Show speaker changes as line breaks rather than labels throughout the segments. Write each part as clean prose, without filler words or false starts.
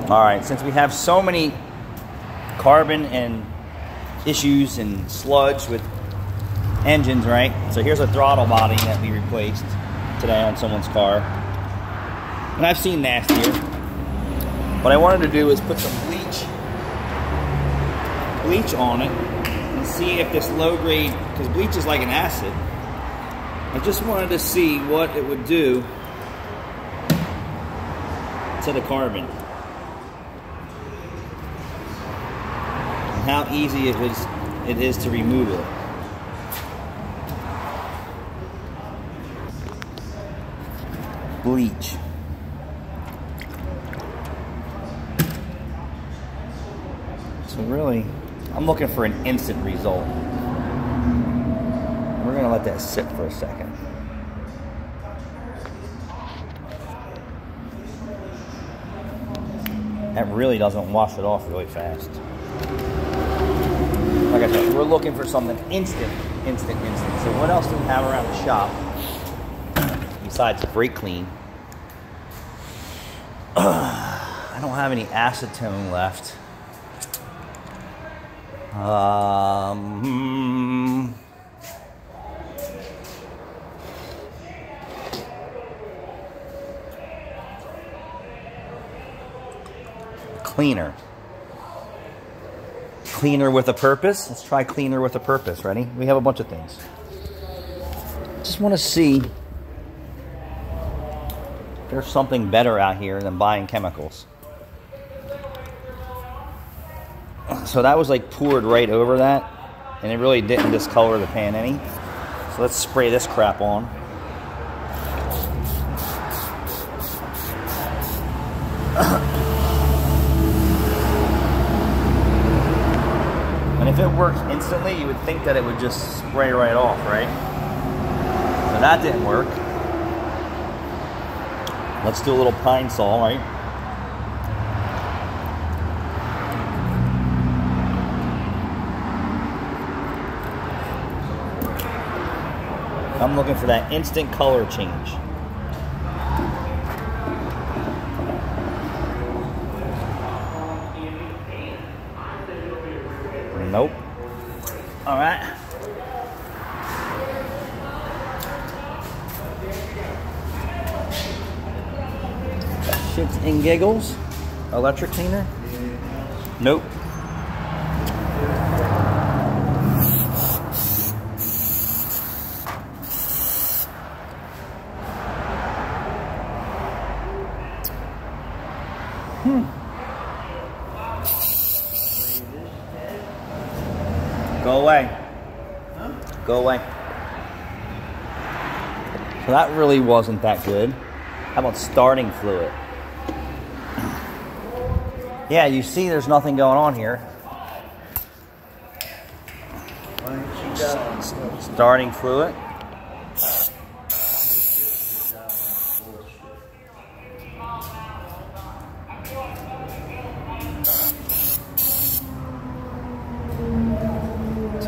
Alright, since we have so many carbon and issues and sludge with engines, right? So here's a throttle body that we replaced today on someone's car. And I've seen nastier. What I wanted to do is put some bleach on it and see if this low grade, because bleach is like an acid, I just wanted to see what it would do to the carbon and how easy it is to remove it. Bleach. So really, I'm looking for an instant result. We're gonna let that sit for a second. That really doesn't wash it off really fast. Like I said, we're looking for something instant. So what else do we have around the shop besides brake clean? I don't have any acetone left. Cleaner with a purpose. Let's try cleaner with a purpose. Ready? We have a bunch of things. Just want to see if there's something better out here than buying chemicals. So that was like poured right over that, and it really didn't discolor the pan any. So let's spray this crap on. And if it works instantly, you would think that it would just spray right off, right? So that didn't work. Let's do a little Pine Sol, right? I'm looking for that instant color change. Nope. All right. Shits and giggles. Electric cleaner. Nope. Go away. Huh? Go away. So that really wasn't that good. How about starting fluid? Yeah, you see there's nothing going on here. Starting fluid.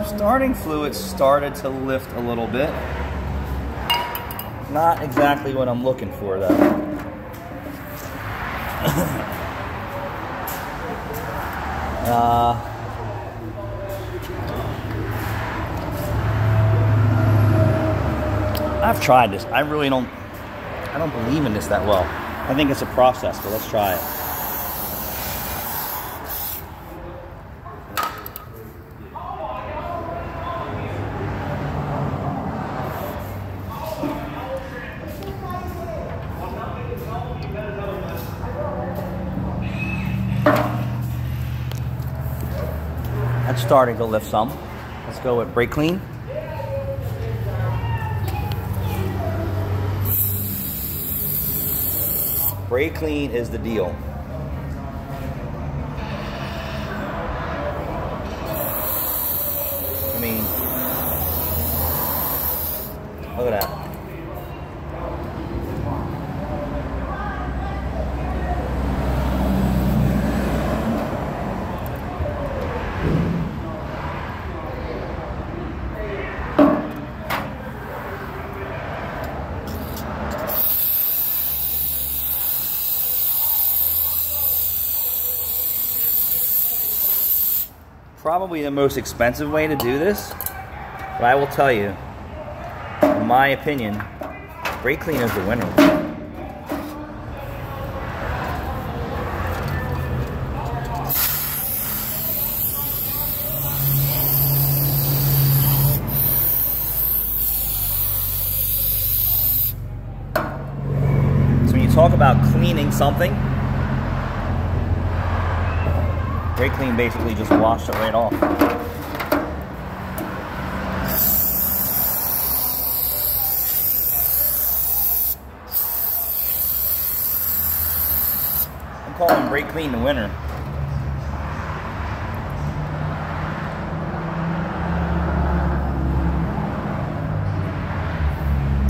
Starting fluid started to lift a little bit. Not exactly what I'm looking for though. I've tried this. I don't believe in this that well. I think it's a process, but let's try it. That's starting to lift some. Let's go with brake clean. Brake clean is the deal. I mean, look at that. probably the most expensive way to do this, but I will tell you, in my opinion, brake clean is the winner. So when you talk about cleaning something, brake clean basically just washed it right off. I'm calling brake clean the winner.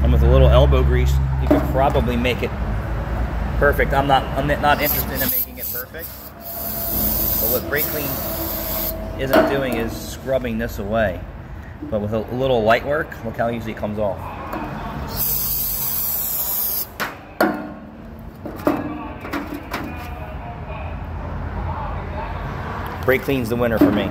And with a little elbow grease, you could probably make it perfect. I'm not interested in making it perfect. But what brake clean isn't doing is scrubbing this away. But with a little light work, look how easy it comes off. Brake clean's the winner for me.